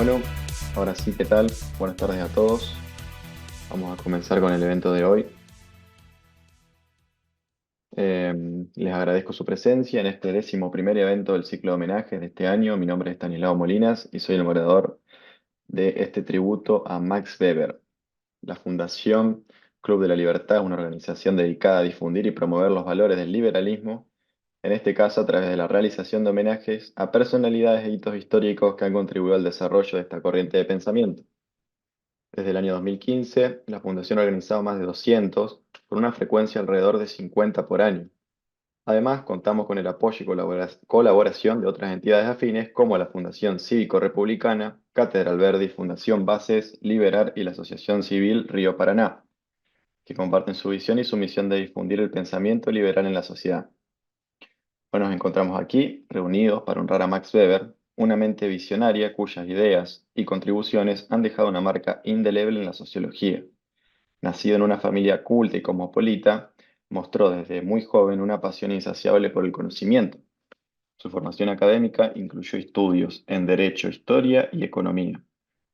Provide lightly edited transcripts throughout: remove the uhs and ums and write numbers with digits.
Bueno, ahora sí, ¿qué tal? Buenas tardes a todos. Vamos a comenzar con el evento de hoy. Eh, Les agradezco su presencia en este 11º evento del ciclo de homenajes de este año. Mi nombre es Stanislao Molinas y soy el moderador de este tributo a Max Weber. La Fundación Club de la Libertad es una organización dedicada a difundir y promover los valores del liberalismo, en este caso a través de la realización de homenajes a personalidades e hitos históricos que han contribuido al desarrollo de esta corriente de pensamiento. Desde el año 2015, la Fundación ha organizado más de 200, con una frecuencia alrededor de 50 por año. Además, contamos con el apoyo y colaboración de otras entidades afines como la Fundación Cívico-Republicana, Cátedra Verdi, Fundación Bases, Liberar y la Asociación Civil Río Paraná, que comparten su visión y su misión de difundir el pensamiento liberal en la sociedad. Hoy nos encontramos aquí, reunidos para honrar a Max Weber, una mente visionaria cuyas ideas y contribuciones han dejado una marca indeleble en la sociología. Nacido en una familia culta y cosmopolita, mostró desde muy joven una pasión insaciable por el conocimiento. Su formación académica incluyó estudios en Derecho, Historia y Economía,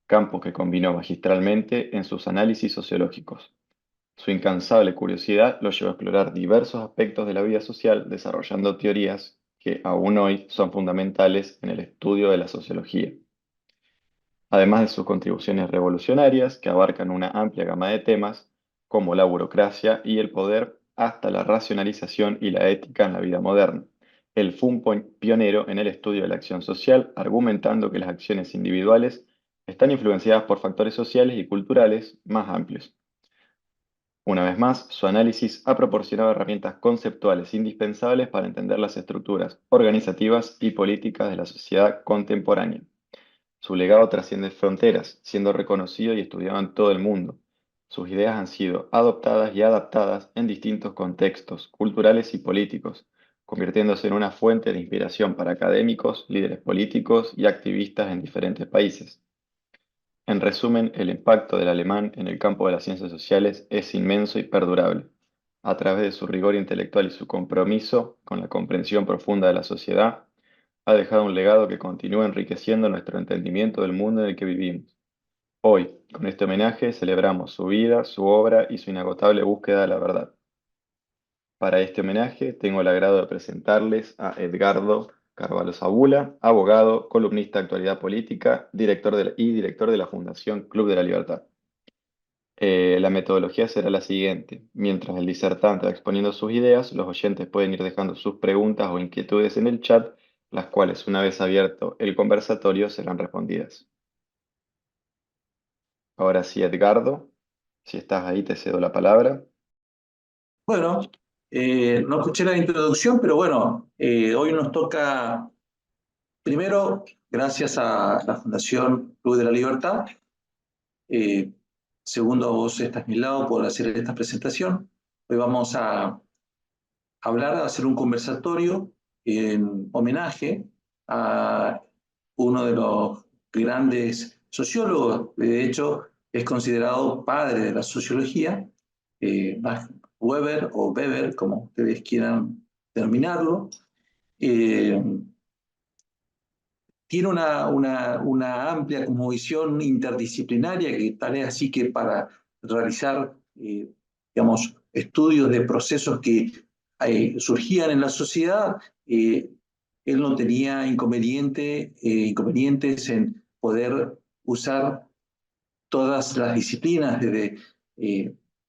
campos que combinó magistralmente en sus análisis sociológicos. Su incansable curiosidad lo llevó a explorar diversos aspectos de la vida social, desarrollando teorías que aún hoy son fundamentales en el estudio de la sociología. Además de sus contribuciones revolucionarias, que abarcan una amplia gama de temas, como la burocracia y el poder, hasta la racionalización y la ética en la vida moderna. Él fue un pionero en el estudio de la acción social, argumentando que las acciones individuales están influenciadas por factores sociales y culturales más amplios. Una vez más, su análisis ha proporcionado herramientas conceptuales indispensables para entender las estructuras organizativas y políticas de la sociedad contemporánea. Su legado trasciende fronteras, siendo reconocido y estudiado en todo el mundo. Sus ideas han sido adoptadas y adaptadas en distintos contextos culturales y políticos, convirtiéndose en una fuente de inspiración para académicos, líderes políticos y activistas en diferentes países. En resumen, el impacto del alemán en el campo de las ciencias sociales es inmenso y perdurable. A través de su rigor intelectual y su compromiso con la comprensión profunda de la sociedad, ha dejado un legado que continúa enriqueciendo nuestro entendimiento del mundo en el que vivimos. Hoy, con este homenaje, celebramos su vida, su obra y su inagotable búsqueda de la verdad. Para este homenaje, tengo el agrado de presentarles a Edgardo Carvalho Sabula, abogado, columnista de actualidad política, director de la Fundación Club de la Libertad. La metodología será la siguiente. Mientras el disertante va exponiendo sus ideas, los oyentes pueden ir dejando sus preguntas o inquietudes en el chat, las cuales, una vez abierto el conversatorio, serán respondidas. Ahora sí, Edgardo, si estás ahí, te cedo la palabra. Bueno, no escuché la introducción, pero bueno, hoy nos toca, primero, gracias a la Fundación Club de la Libertad. eh, Segundo, a vos estás a mi lado por hacer esta presentación. Hoy vamos a hablar, a hacer un conversatorio en homenaje a uno de los grandes sociólogos. De hecho, es considerado padre de la sociología, Max Weber o Weber, como ustedes quieran terminarlo. Eh, Tiene una amplia como visión interdisciplinaria, que tal es así que para realizar, digamos, estudios de procesos que surgían en la sociedad, él no tenía inconvenientes en poder usar todas las disciplinas, desde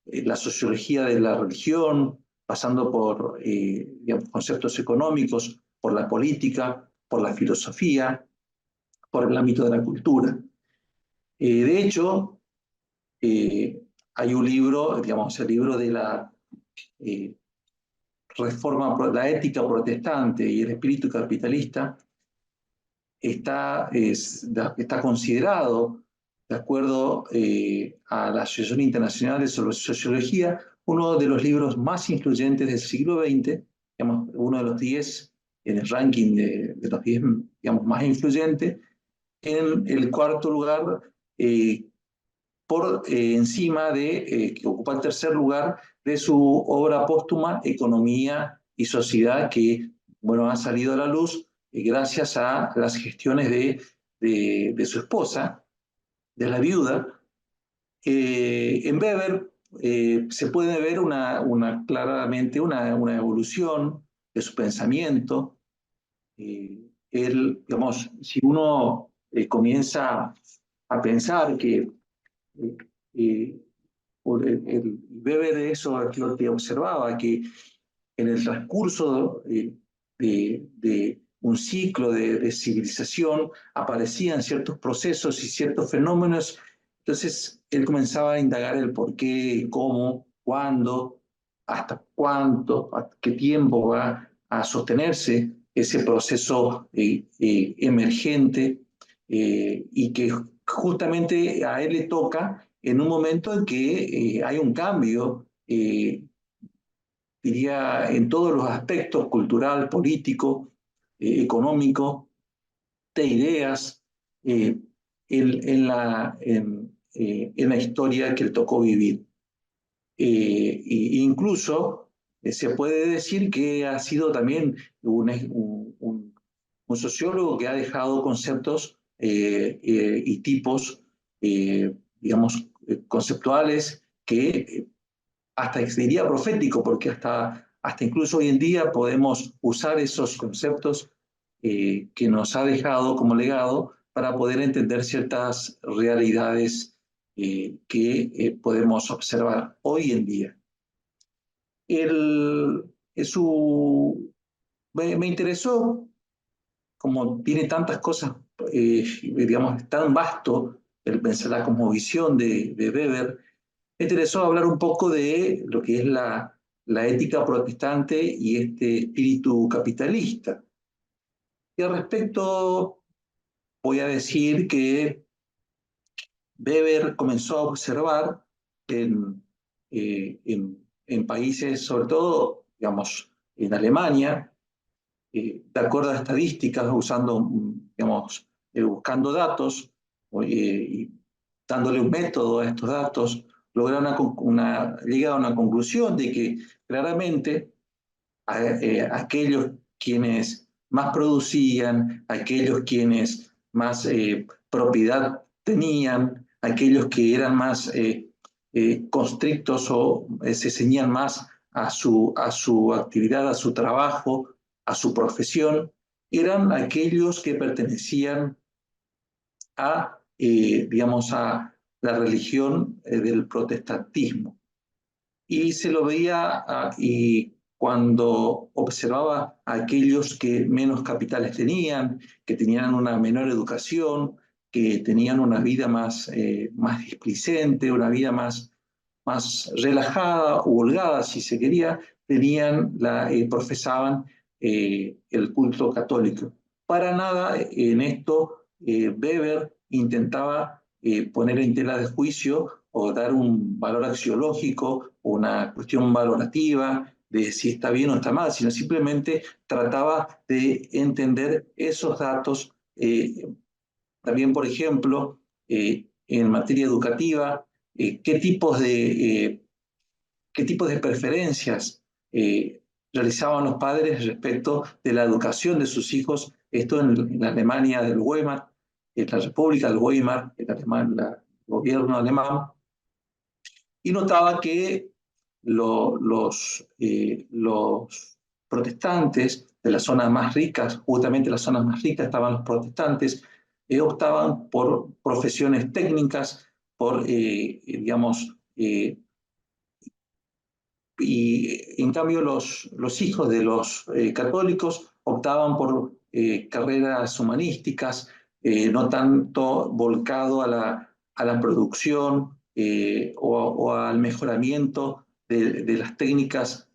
la sociología de la religión, pasando por digamos, conceptos económicos, por la política, por la filosofía, por el ámbito de la cultura. De hecho, hay un libro, digamos, el libro de la eh, reforma, la ética protestante y el espíritu capitalista, está considerado, de acuerdo a la Asociación Internacional de Sociología, uno de los libros más influyentes del siglo XX, digamos, uno de los 10 en el ranking de los 10 digamos, más influyentes. En el cuarto lugar, por encima que ocupa el tercer lugar de su obra póstuma, Economía y Sociedad, que bueno, ha salido a la luz gracias a las gestiones de de su esposa, de la viuda. En Weber se puede ver claramente una evolución de su pensamiento. Él, digamos, si uno comienza a pensar que eh, eh, Weber eso es lo que observaba, que en el transcurso de un ciclo de civilización aparecían ciertos procesos y ciertos fenómenos. Entonces él comenzaba a indagar el por qué, cómo, cuándo, hasta cuánto, hasta qué tiempo va a sostenerse ese proceso emergente, y que justamente a él le toca en un momento en que hay un cambio, diría, en todos los aspectos: cultural, político, económico, de ideas, eh, en la historia que le tocó vivir. Incluso se puede decir que ha sido también un sociólogo que ha dejado conceptos y tipos, digamos, conceptuales que hasta diría profético, porque hasta incluso hoy en día podemos usar esos conceptos que nos ha dejado como legado para poder entender ciertas realidades que podemos observar hoy en día. El, me interesó, como tiene tantas cosas, digamos, tan vasto la cosmovisión de Weber. Me interesó hablar un poco de lo que es la ética protestante y este espíritu capitalista. Y al respecto voy a decir que Weber comenzó a observar en países, sobre todo, digamos, en Alemania, de acuerdo a estadísticas, usando, digamos, buscando datos y dándole un método a estos datos, logra llega a una conclusión de que claramente aquellos quienes más producían, aquellos quienes más propiedad tenían, aquellos que eran más constrictos o se ceñían más a su actividad, a su trabajo, a su profesión, eran aquellos que pertenecían digamos, a la religión del protestantismo. Y se lo veía, y cuando observaba a aquellos que menos capitales tenían, que tenían una menor educación, que tenían una vida más displicente, una vida más relajada o holgada, si se quería, profesaban el culto católico. Para nada en esto Weber intentaba poner en tela de juicio o dar un valor axiológico o una cuestión valorativa de si está bien o está mal, sino simplemente trataba de entender esos datos. También, por ejemplo, en materia educativa, qué tipos de preferencias realizaban los padres respecto de la educación de sus hijos, esto en la Alemania del Weimar, en la República del Weimar, el gobierno alemán, y notaba que los protestantes de las zonas más ricas, justamente en las zonas más ricas estaban los protestantes, optaban por profesiones técnicas, digamos, y en cambio los hijos de los católicos optaban por carreras humanísticas, no tanto volcado a la producción o al mejoramiento de las técnicas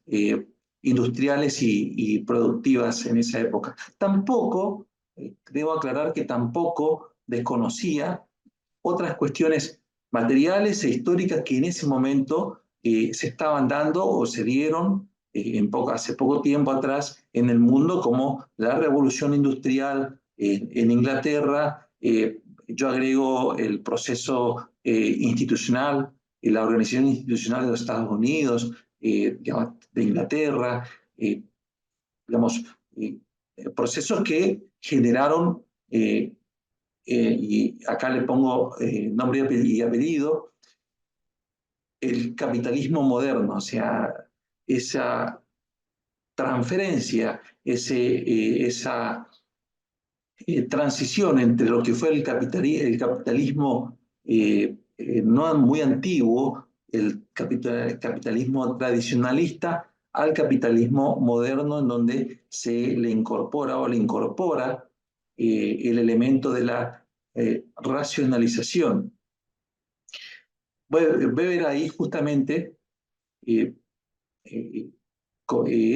industriales y productivas en esa época. Tampoco, debo aclarar que tampoco desconocía otras cuestiones materiales e históricas que en ese momento se estaban dando o se dieron hace poco tiempo atrás en el mundo, como la revolución industrial en Inglaterra. Yo agrego el proceso institucional y la organización institucional de los Estados Unidos, de Inglaterra, digamos, procesos que generaron y acá le pongo nombre y apellido, el capitalismo moderno, o sea, esa transferencia, esa transición entre lo que fue el capitalismo no muy antiguo, el capitalismo tradicionalista, al capitalismo moderno, en donde se le incorpora o le incorpora el elemento de la racionalización. Weber ahí justamente, eh, eh,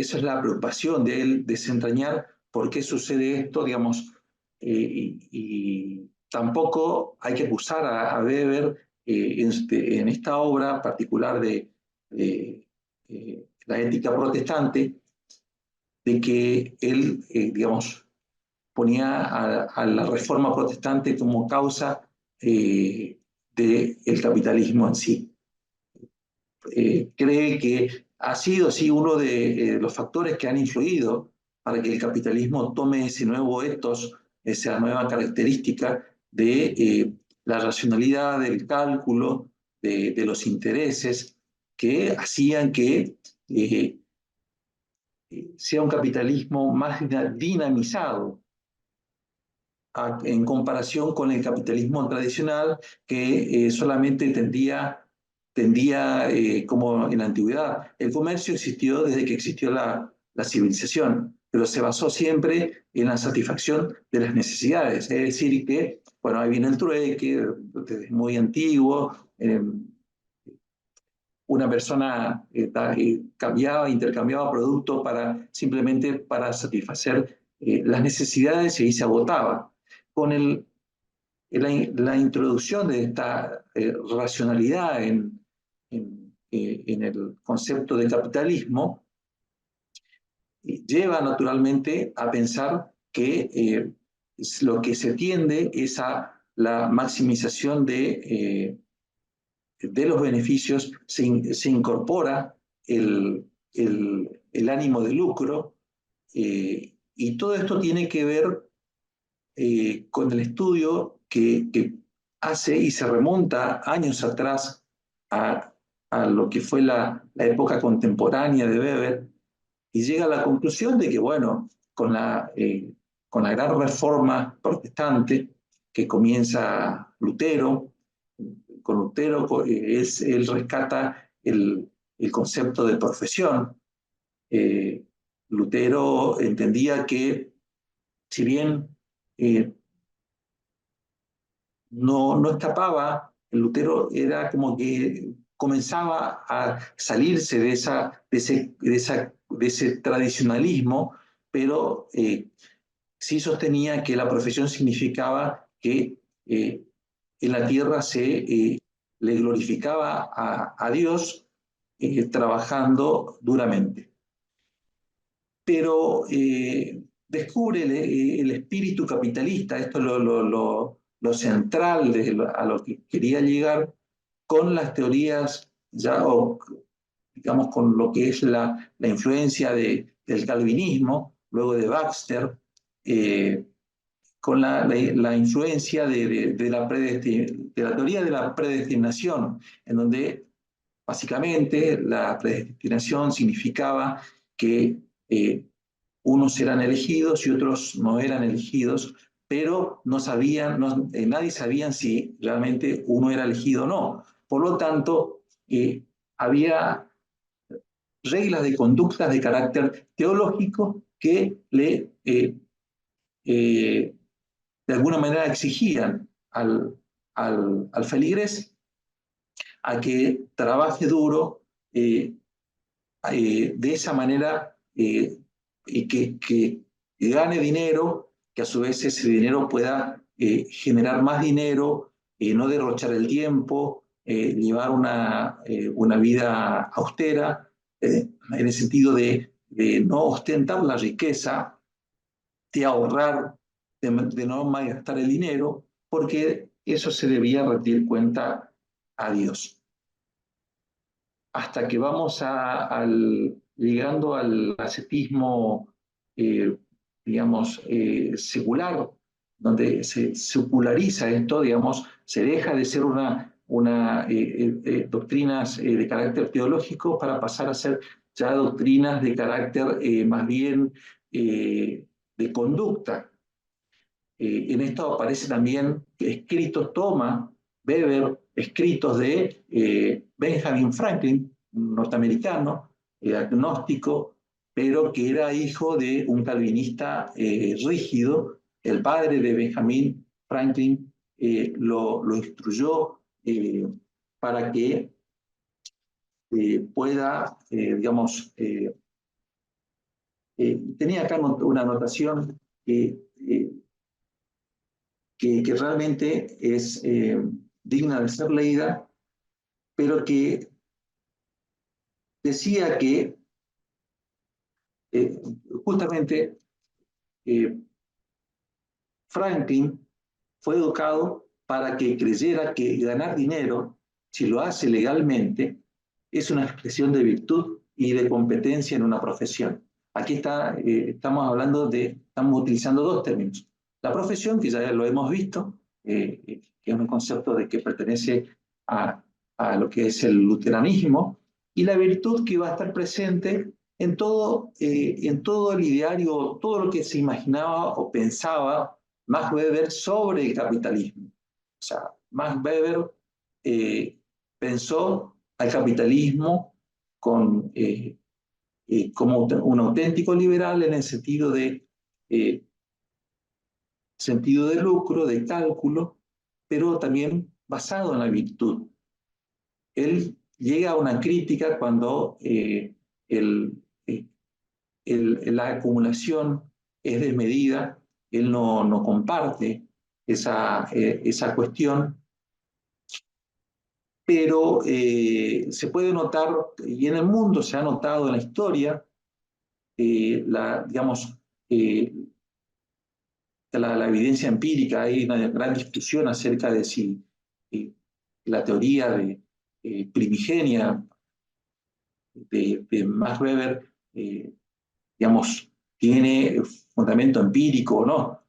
esa es la preocupación de él, desentrañar por qué sucede esto, digamos, y tampoco hay que acusar a Weber en esta obra particular de la ética protestante, de que él, digamos, ponía a la reforma protestante como causa del capitalismo en sí. Cree que ha sido sí uno de los factores que han influido para que el capitalismo tome ese nuevo ethos, esa nueva característica de la racionalidad, del cálculo, de los intereses que hacían que sea un capitalismo más dinamizado en comparación con el capitalismo tradicional que solamente tendía como en la antigüedad. El comercio existió desde que existió la civilización, pero se basó siempre en la satisfacción de las necesidades. Es decir, que, bueno, ahí viene el trueque, desde muy antiguo, una persona intercambiaba productos simplemente para satisfacer las necesidades y ahí se agotaba. Con la introducción de esta racionalidad en el concepto de capitalismo, lleva naturalmente a pensar que lo que se tiende es a la maximización de los beneficios, se incorpora el ánimo de lucro, y todo esto tiene que ver con el estudio que hace y se remonta años atrás a lo que fue la época contemporánea de Weber, y llega a la conclusión de que, bueno, con la gran reforma protestante que comienza Lutero, con Lutero él rescata el concepto de profesión. Lutero entendía que, si bien no escapaba, el Lutero era como que comenzaba a salirse de ese tradicionalismo, pero sí sostenía que la profesión significaba que en la tierra le glorificaba a Dios trabajando duramente. Pero descubre el espíritu capitalista, esto es lo central a lo que quería llegar con las teorías, ya, o digamos con lo que es la influencia del calvinismo, luego de Baxter, con la influencia de la teoría de la predestinación, en donde básicamente la predestinación significaba que unos eran elegidos y otros no eran elegidos, pero nadie sabía si realmente uno era elegido o no. Por lo tanto, había reglas de conductas de carácter teológico que de alguna manera exigían al feligres a que trabaje duro, de esa manera, y que gane dinero, que a su vez ese dinero pueda generar más dinero, no derrochar el tiempo, llevar una vida austera, en el sentido de no ostentar la riqueza, de ahorrar, de no malgastar el dinero, porque eso se debía rendir cuenta a Dios. Hasta que vamos llegando al ascetismo, digamos, secular donde se populariza esto, digamos, se deja de ser doctrinas de carácter teológico para pasar a ser ya doctrinas de carácter más bien de conducta. En esto aparece también escritos, toma Weber, escritos de Benjamin Franklin, un norteamericano, agnóstico, pero que era hijo de un calvinista rígido. El padre de Benjamin Franklin lo instruyó para que pueda, digamos, tenía acá una anotación que realmente es digna de ser leída, pero que decía que eh, justamente eh, Franklin fue educado para que creyera que ganar dinero, si lo hace legalmente, es una expresión de virtud y de competencia en una profesión. Aquí estamos estamos utilizando dos términos. La profesión, que ya lo hemos visto, que es un concepto de que pertenece a, a lo que es el luteranismo, y la virtud que va a estar presente en todo el ideario, todo lo que se imaginaba o pensaba Max Weber sobre el capitalismo. O sea, Max Weber pensó al capitalismo como un auténtico liberal en el eh, sentido de lucro, de cálculo, pero también basado en la virtud. Él llega a una crítica cuando el, eh, la acumulación es desmedida, él no comparte esa cuestión, pero se puede notar, y en el mundo se ha notado en la historia, digamos, la evidencia empírica. Hay una gran discusión acerca de si la teoría primigenia de Max Weber, digamos, tiene fundamento empírico o no,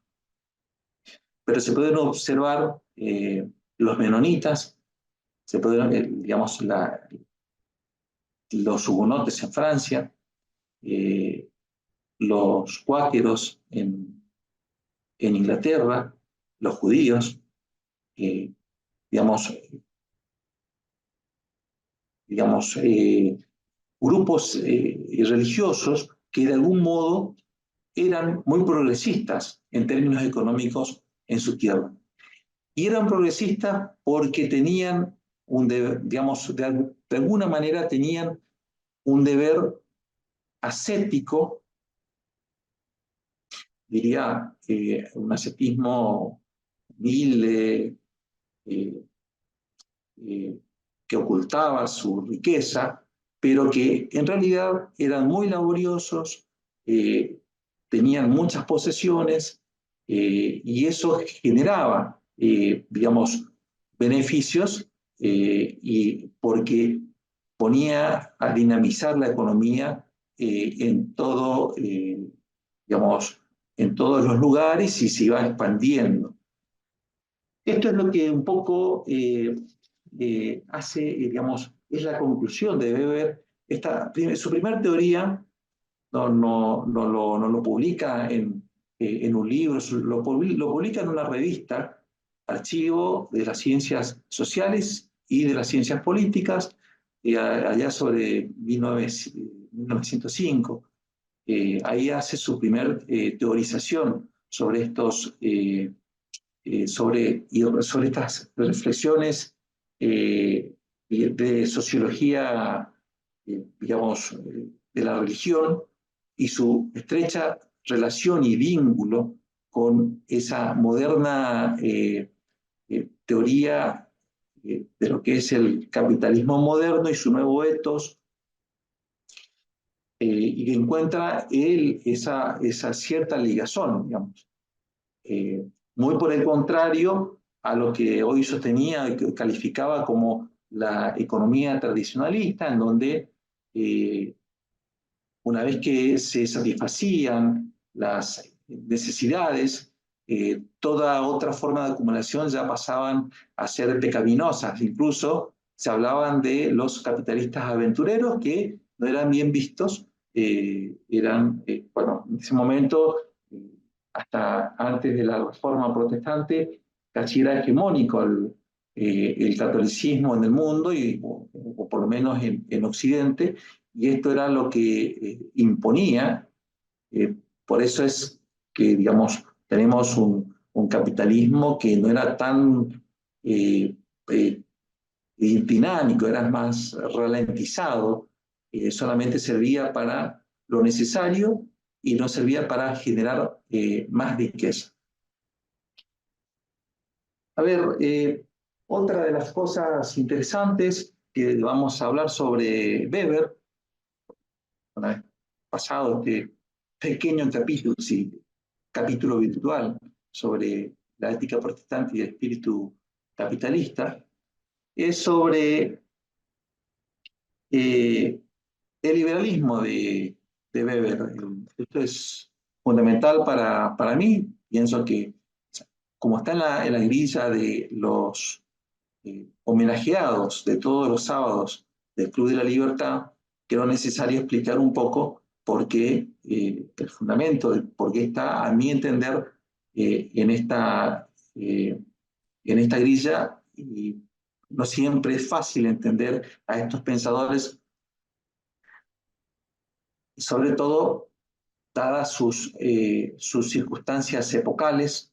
pero se pueden observar los menonitas, se pueden, digamos, los hugonotes en Francia, eh, los cuáqueros en Inglaterra, los judíos, eh, digamos, digamos grupos religiosos que de algún modo eran muy progresistas en términos económicos en su tierra. Y eran progresistas porque tenían digamos, de alguna manera tenían un deber ascético, diría, un ascetismo humilde, eh, eh, que ocultaba su riqueza, pero que en realidad eran muy laboriosos, tenían muchas posesiones, y eso generaba, digamos, beneficios, y porque ponía a dinamizar la economía digamos, en todos los lugares, y se iba expandiendo. Esto es lo que un poco hace, digamos, es la conclusión de Weber. Su primera teoría no lo publica en un libro, lo publica en una revista, Archivo de las Ciencias Sociales y de las Ciencias Políticas, allá sobre 1905. Ahí hace su primer teorización sobre sobre estas reflexiones de sociología, digamos, de la religión, y su estrecha relación y vínculo con esa moderna teoría de lo que es el capitalismo moderno y su nuevo ethos, y que encuentra él esa cierta ligazón, digamos. Muy por el contrario a lo que hoy sostenía y que calificaba como la economía tradicionalista, en donde una vez que se satisfacían las necesidades, toda otra forma de acumulación ya pasaban a ser pecaminosas. Incluso se hablaban de los capitalistas aventureros que no eran bien vistos, bueno, en ese momento, hasta antes de la reforma protestante, casi era hegemónico el catolicismo en el mundo, o por lo menos en Occidente, y esto era lo que imponía. Por eso es que, digamos, tenemos un capitalismo que no era tan eh, eh, dinámico, era más ralentizado, solamente servía para lo necesario y no servía para generar más riqueza. A ver, otra de las cosas interesantes que vamos a hablar sobre Weber, una vez pasado este pequeño capítulo, sí, capítulo virtual sobre la ética protestante y el espíritu capitalista, es sobre el liberalismo de Weber. Esto es fundamental para mí. Pienso que, como está en la grilla de los homenajeados de todos los sábados del Club de la Libertad, creo necesario explicar un poco por qué, el fundamento de por qué está, a mi entender, en esta grilla, y no siempre es fácil entender a estos pensadores, sobre todo dadas sus circunstancias epocales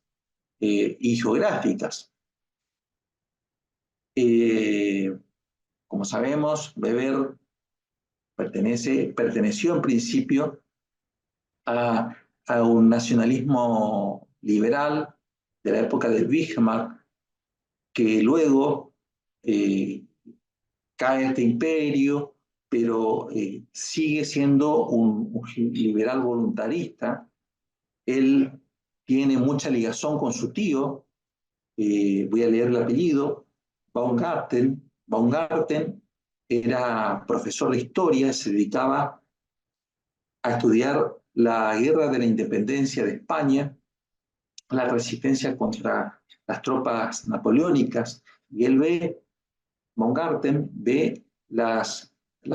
y geográficas. Eh, Como sabemos, Weber perteneció en principio a un nacionalismo liberal de la época de Bismarck, que luego eh, cae este imperio, pero sigue siendo un liberal voluntarista. Él tiene mucha ligación con su tío, voy a leer el apellido, Baumgarten. Baumgarten era profesor de historia, se dedicaba a estudiar la guerra de la independencia de España, la resistencia contra las tropas napoleónicas, y él ve, Baumgarten ve las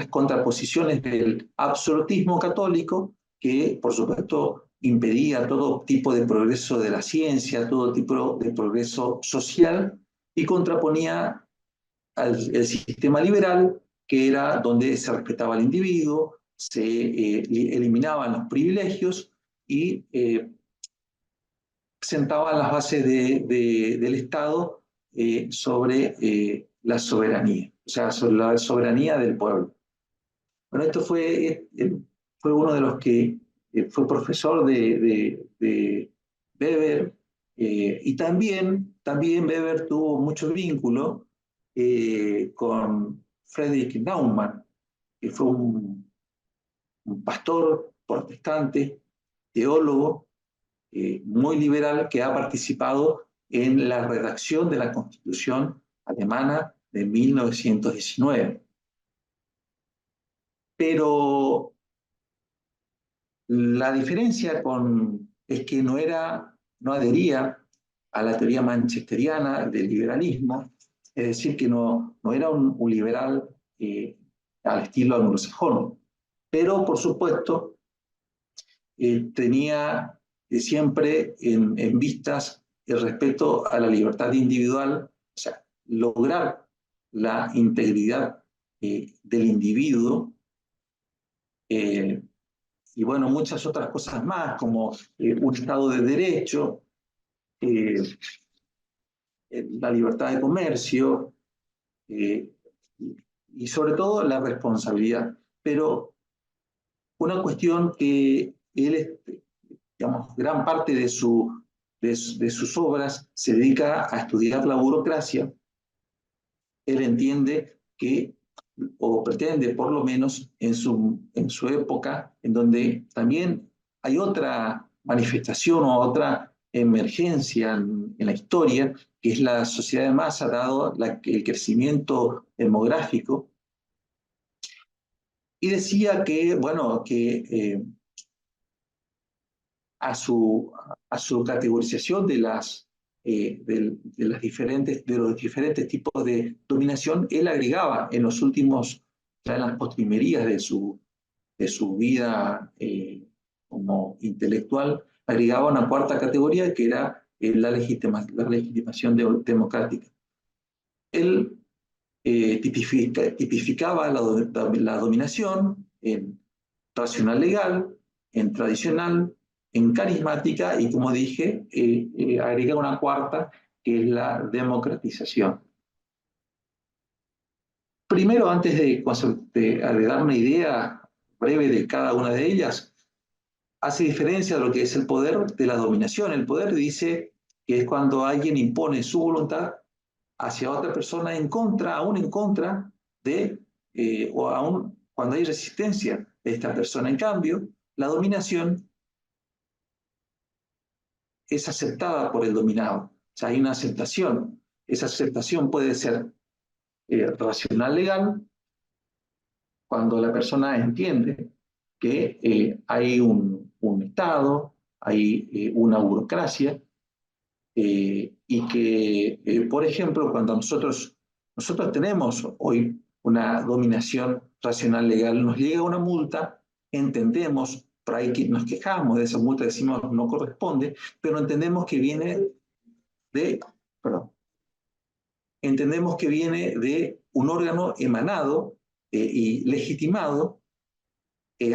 contraposiciones del absolutismo católico, que por supuesto impedía todo tipo de progreso de la ciencia, todo tipo de progreso social, y contraponía el sistema liberal, que era donde se respetaba al individuo, se eliminaban los privilegios y sentaban las bases del Estado sobre la soberanía, o sea, sobre la soberanía del pueblo. Bueno, esto fue uno de los que fue profesor de Weber, y también Weber tuvo mucho vínculo con Friedrich Naumann, que fue un pastor protestante, teólogo, muy liberal, que ha participado en la redacción de la Constitución alemana de 1919. Pero la diferencia es que no adhería a la teoría manchesteriana del liberalismo, es decir, que no era un liberal al estilo anglosajón, pero por supuesto tenía siempre en vistas el respeto a la libertad individual, o sea, lograr la integridad del individuo, eh, y bueno, muchas otras cosas más, como un Estado de Derecho, eh, la libertad de comercio, eh, y sobre todo la responsabilidad. Pero una cuestión que él, digamos, gran parte de sus obras se dedica a estudiar la burocracia. Él entiende que, o pretende por lo menos en su época, en donde también hay otra manifestación o otra emergencia en la historia, que es la sociedad de masa, dado el crecimiento demográfico, y decía que, bueno, que a su categorización de los diferentes tipos de dominación, él agregaba en los últimos, ya en las postrimerías de su vida como intelectual, agregaba una cuarta categoría que era la legitimación democrática. Él tipificaba la dominación en racional legal, en tradicional, en carismática y, como dije, agrega una cuarta que es la democratización. Primero, antes de dar una idea breve de cada una de ellas, hace diferencia de lo que es el poder de la dominación. El poder dice que es cuando alguien impone su voluntad hacia otra persona en contra, aún en contra de, o aún cuando hay resistencia de esta persona. En cambio, la dominación es aceptada por el dominado. O sea, hay una aceptación. Esa aceptación puede ser racional legal, cuando la persona entiende que hay un Estado, hay una burocracia, y que, por ejemplo, cuando nosotros tenemos hoy una dominación racional legal, nos llega una multa, entendemos, por ahí que nos quejamos de esa multa, decimos no corresponde, pero entendemos que viene de, perdón, entendemos que viene de un órgano emanado y legitimado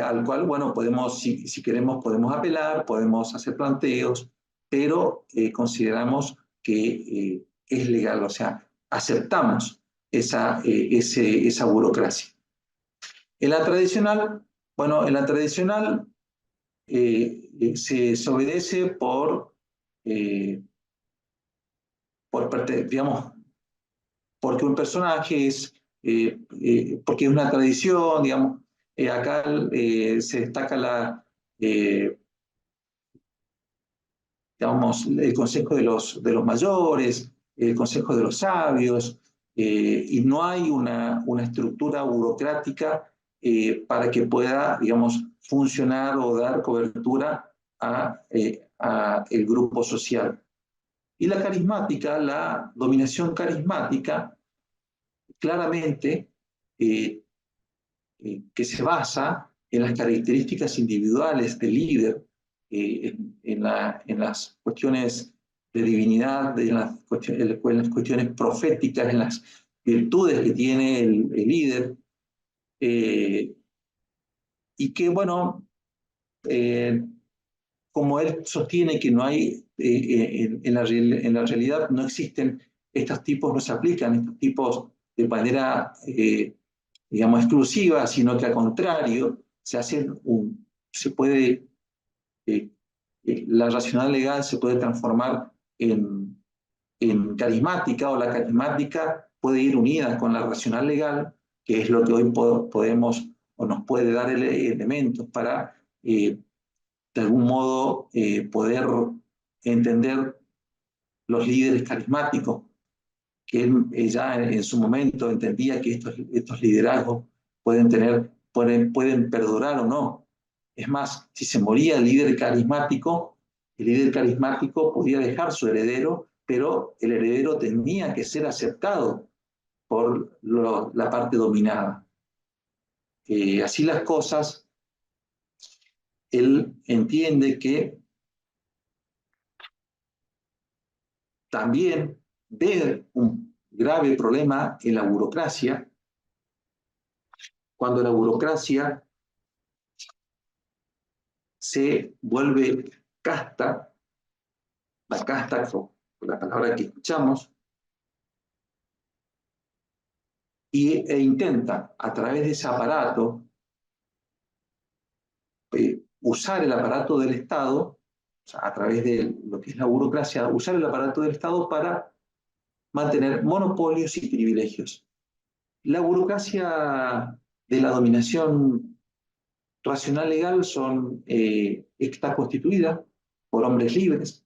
al cual, bueno, podemos, si queremos, podemos apelar, podemos hacer planteos, pero consideramos que es legal, o sea, aceptamos esa burocracia. En la tradicional, bueno, en la tradicional se obedece digamos, porque un personaje es, porque es una tradición, digamos, acá se destaca digamos, el consejo de los mayores, el consejo de los sabios, y no hay una estructura burocrática para que pueda, digamos, funcionar o dar cobertura a el grupo social. Y la carismática, la dominación carismática, claramente que se basa en las características individuales del líder, en las cuestiones de divinidad, en las cuestiones proféticas, en las virtudes que tiene el líder, y que, bueno, como él sostiene que no hay, en la realidad no existen estos tipos, no se aplican estos tipos de manera digamos, exclusiva, sino que al contrario, se puede, la racional legal se puede transformar en carismática, o la carismática puede ir unida con la racional legal, que es lo que hoy podemos o nos puede dar elementos para, de algún modo, poder entender los líderes carismáticos, que él ya en su momento entendía que estos liderazgos pueden perdurar o no. Es más, si se moría el líder carismático podía dejar su heredero, pero el heredero tenía que ser aceptado por la parte dominada. Así las cosas, él entiende que también ve un grave problema en la burocracia, cuando la burocracia se vuelve casta, la casta, la palabra que escuchamos, e intenta a través de ese aparato usar el aparato del Estado, o sea, a través de lo que es la burocracia, usar el aparato del Estado para mantener monopolios y privilegios. La burocracia de la dominación racional legal está constituida por hombres libres,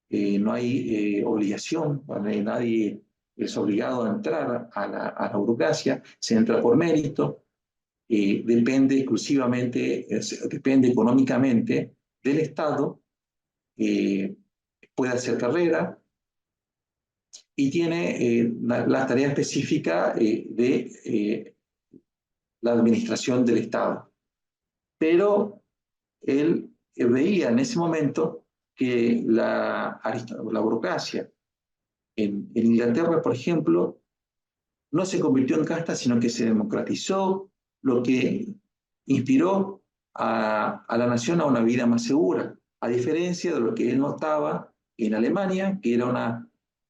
no hay obligación, nadie es obligado a entrar a la burocracia, se entra por mérito, depende exclusivamente, depende económicamente del Estado, eh, puede hacer carrera y tiene la tarea específica de la administración del Estado. Pero él veía en ese momento que la burocracia en Inglaterra, por ejemplo, no se convirtió en casta, sino que se democratizó, lo que inspiró a la nación a una vida más segura, a diferencia de lo que él notaba en Alemania, que era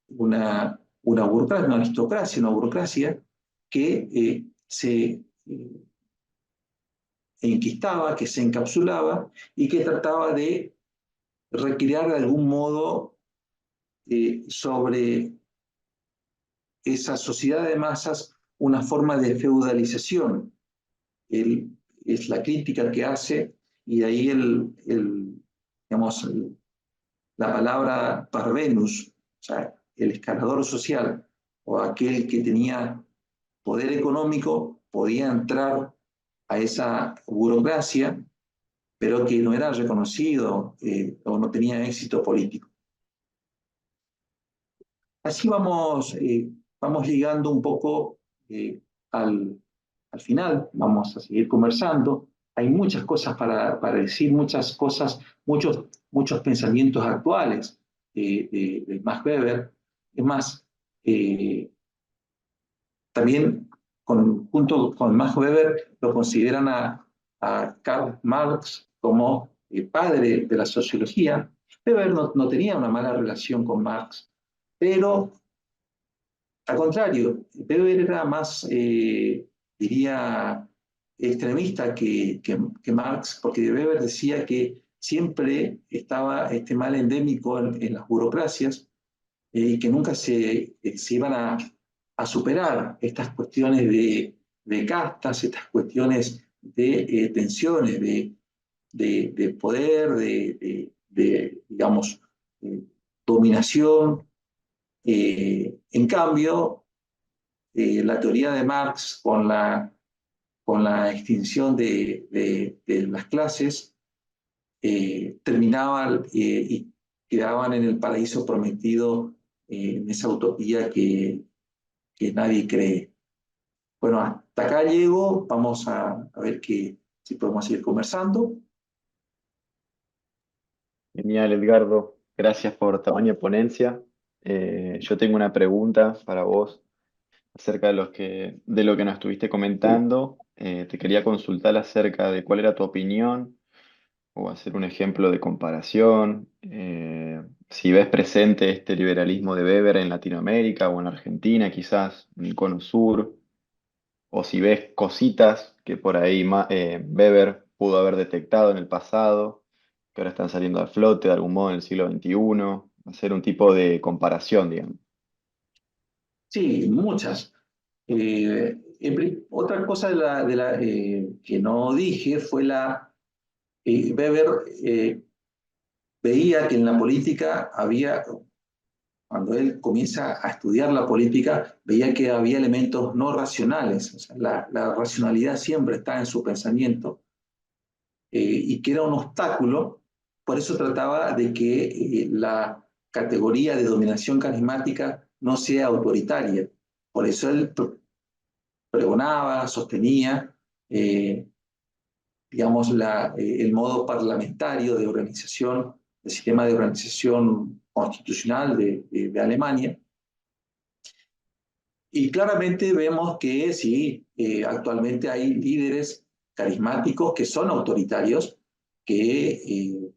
una burocracia, una aristocracia, una burocracia que se enquistaba, que se encapsulaba y que trataba de recrear de algún modo sobre esa sociedad de masas una forma de feudalización. Él, es la crítica que hace y de ahí digamos, la palabra parvenus, o sea, el escalador social o aquel que tenía poder económico podía entrar a esa burocracia, pero que no era reconocido o no tenía éxito político. Así vamos llegando un poco al, al final, vamos a seguir conversando. Hay muchas cosas para decir, muchas cosas, muchos pensamientos actuales de Max Weber. Es más, también junto con Max Weber lo consideran a Karl Marx como el padre de la sociología. Weber no tenía una mala relación con Marx, pero al contrario, Weber era más, diría, extremista que Marx, porque Weber decía que siempre estaba este mal endémico en las burocracias y que nunca se iban a superar estas cuestiones de castas, estas cuestiones de tensiones, de poder, digamos, dominación. En cambio, la teoría de Marx con la extinción de las clases terminaban y quedaban en el paraíso prometido, en esa utopía que nadie cree. Bueno, hasta acá llego, vamos a ver si podemos seguir conversando. Genial, Edgardo. Gracias por tamaño ponencia. Yo tengo una pregunta para vos acerca de lo que nos estuviste comentando. Te quería consultar acerca de cuál era tu opinión o hacer un ejemplo de comparación. Si ves presente este liberalismo de Weber en Latinoamérica o en Argentina, quizás en el Cono Sur, o si ves cositas que por ahí Weber pudo haber detectado en el pasado, que ahora están saliendo a flote de algún modo en el siglo XXI, hacer un tipo de comparación, digamos. Sí, muchas. Otra cosa que no dije fue Weber veía que en la política había, cuando él comienza a estudiar la política, veía que había elementos no racionales. O sea, la racionalidad siempre está en su pensamiento y que era un obstáculo. Por eso trataba de que la categoría de dominación carismática no sea autoritaria. Por eso él pregonaba, sostenía, eh, digamos, el modo parlamentario de organización, el sistema de organización constitucional de Alemania. Y claramente vemos que sí, actualmente hay líderes carismáticos que son autoritarios, que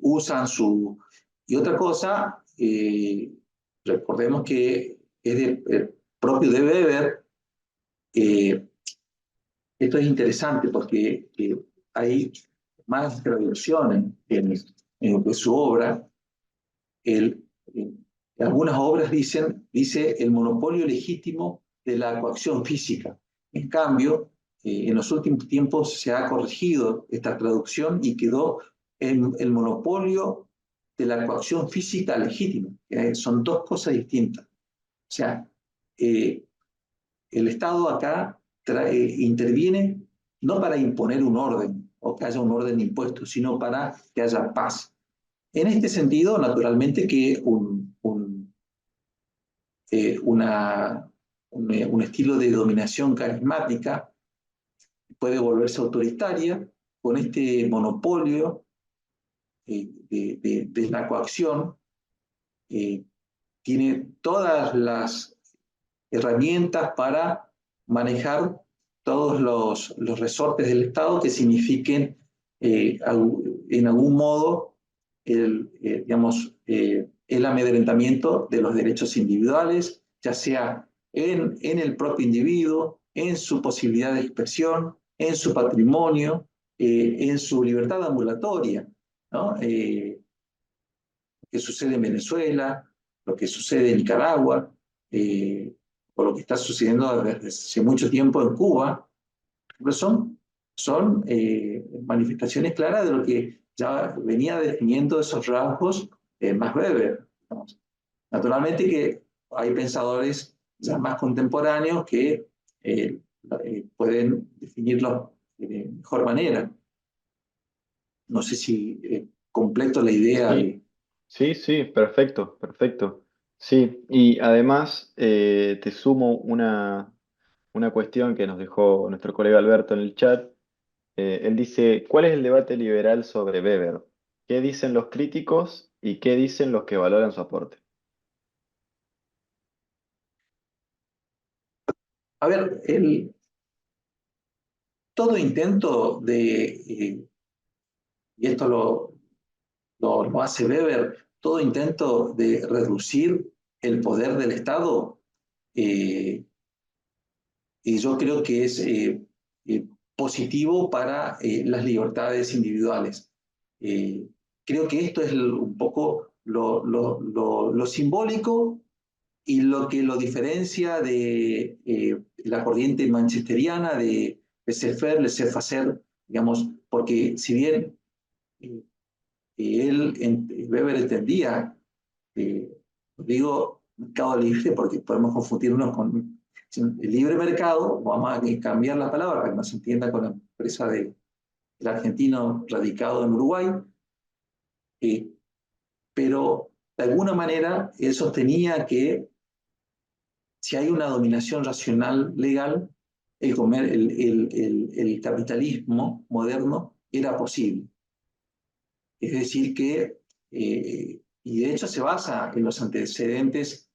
usan su... Y otra cosa, recordemos que es el propio de Weber. Esto es interesante porque hay más traducciones en su obra. Algunas obras dice el monopolio legítimo de la coacción física. En cambio, en los últimos tiempos se ha corregido esta traducción y quedó en el monopolio de la coacción física legítima. Son dos cosas distintas. O sea, eh, el Estado acá interviene no para imponer un orden o que haya un orden impuesto, sino para que haya paz. En este sentido, naturalmente que un estilo de dominación carismática puede volverse autoritaria con este monopolio de la coacción. eh, Tiene todas las herramientas para manejar todos los resortes del Estado que signifiquen en algún modo el amedrentamiento de los derechos individuales, ya sea en el propio individuo, en su posibilidad de expresión, en su patrimonio, en su libertad ambulatoria, ¿no? Lo que sucede en Venezuela, lo que sucede en Nicaragua, o lo que está sucediendo desde hace mucho tiempo en Cuba, pero son manifestaciones claras de lo que ya venía definiendo esos rasgos Max Weber. Digamos. Naturalmente que hay pensadores ya más contemporáneos que pueden definirlo de mejor manera. No sé si completo la idea Sí, de... sí, sí, perfecto, perfecto. Sí, y además te sumo una cuestión que nos dejó nuestro colega Alberto en el chat. Él dice, ¿cuál es el debate liberal sobre Weber? ¿Qué dicen los críticos y qué dicen los que valoran su aporte? A ver, todo intento y esto lo hace Weber, todo intento de reducir el poder del Estado, eh, y yo creo que es positivo para las libertades individuales. Eh, Creo que esto es un poco lo simbólico y lo que lo diferencia de la corriente manchesteriana de laissez-faire, laissez-passer, digamos, porque si bien eh, Weber entendía, eh, digo mercado libre porque podemos confundirnos con el libre mercado, vamos a cambiar la palabra para que nos entienda con la empresa del argentino radicado en Uruguay, eh, pero de alguna manera él sostenía que si hay una dominación racional legal, el capitalismo moderno era posible. Es decir, que, y de hecho se basa en los antecedentes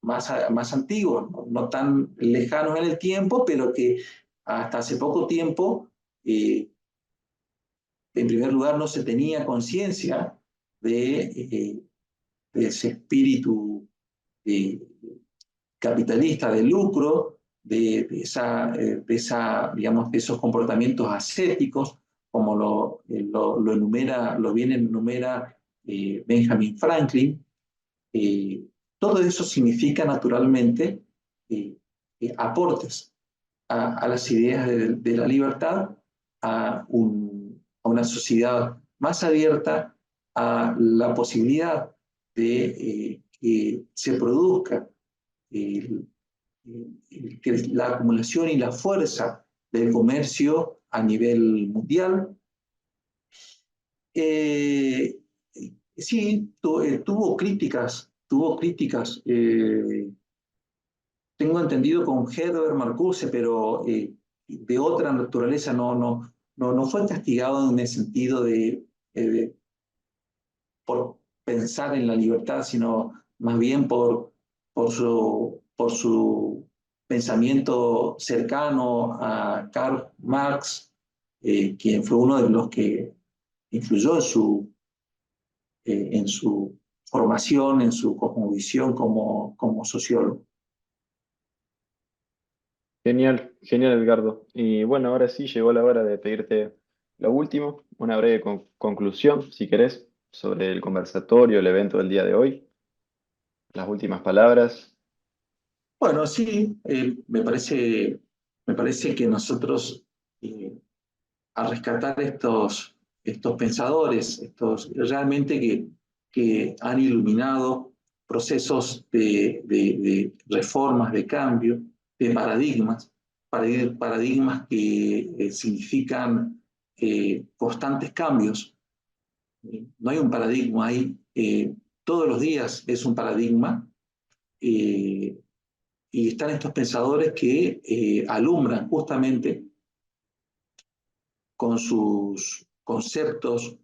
más antiguos, no tan lejanos en el tiempo, pero que hasta hace poco tiempo, en primer lugar, no se tenía conciencia de ese espíritu eh, capitalista de lucro, digamos, de esos comportamientos ascéticos, como lo bien enumera Benjamin Franklin. Eh, Todo eso significa naturalmente eh, aportes a las ideas de la libertad, a una sociedad más abierta, a la posibilidad de que se produzca el, la acumulación y la fuerza del comercio a nivel mundial. Eh, sí, tuvo críticas, tengo entendido con Herbert Marcuse, pero de otra naturaleza no fue castigado en el sentido de por pensar en la libertad, sino más bien por su pensamiento cercano a Karl Marx, quien fue uno de los que influyó en su formación, en su cosmovisión como sociólogo. Genial, genial Edgardo. Y bueno, ahora sí llegó la hora de pedirte lo último, una breve conclusión, si querés, sobre el conversatorio, el evento del día de hoy, las últimas palabras. Bueno, sí, me parece que nosotros, al rescatar estos pensadores, estos realmente que han iluminado procesos de reformas, de cambio, de paradigmas que significan constantes cambios. No hay un paradigma, todos los días es un paradigma, eh, y están estos pensadores que alumbran justamente con sus conceptos,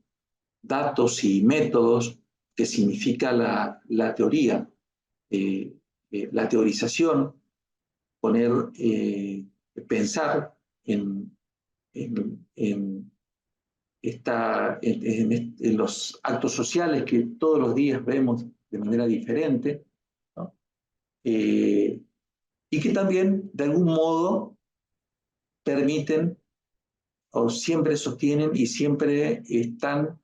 datos y métodos que significa la teoría, eh, la teorización, poner, pensar en, en en los actos sociales que todos los días vemos de manera diferente, ¿no? Y que también de algún modo permiten o siempre sostienen y siempre están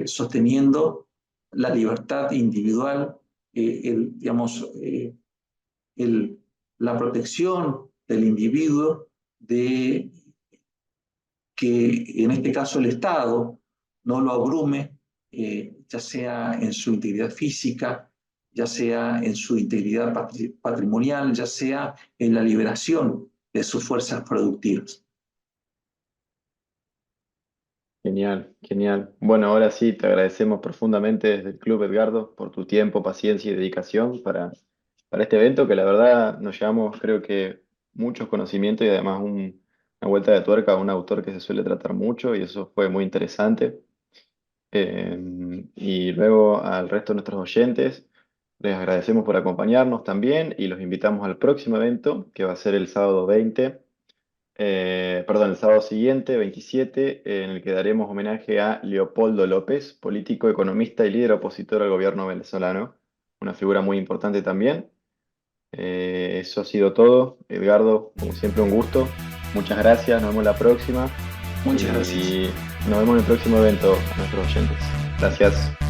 sosteniendo la libertad individual, digamos, el, la protección del individuo de que en este caso el Estado no lo abrume, ya sea en su integridad física, ya sea en su integridad patrimonial, ya sea en la liberación de sus fuerzas productivas. Genial, genial. Bueno, ahora sí, te agradecemos profundamente desde el Club Edgardo por tu tiempo, paciencia y dedicación para este evento que la verdad nos llevamos, creo que, muchos conocimientos y además una vuelta de tuerca a un autor que se suele tratar mucho y eso fue muy interesante. Y luego al resto de nuestros oyentes, les agradecemos por acompañarnos también y los invitamos al próximo evento que va a ser el sábado 20, perdón, el sábado siguiente, 27, en el que daremos homenaje a Leopoldo López, político, economista y líder opositor al gobierno venezolano, una figura muy importante también. Eso ha sido todo. Edgardo, como siempre, un gusto. Muchas gracias, nos vemos la próxima Muchas gracias. y nos vemos en el próximo evento a nuestros oyentes. Gracias.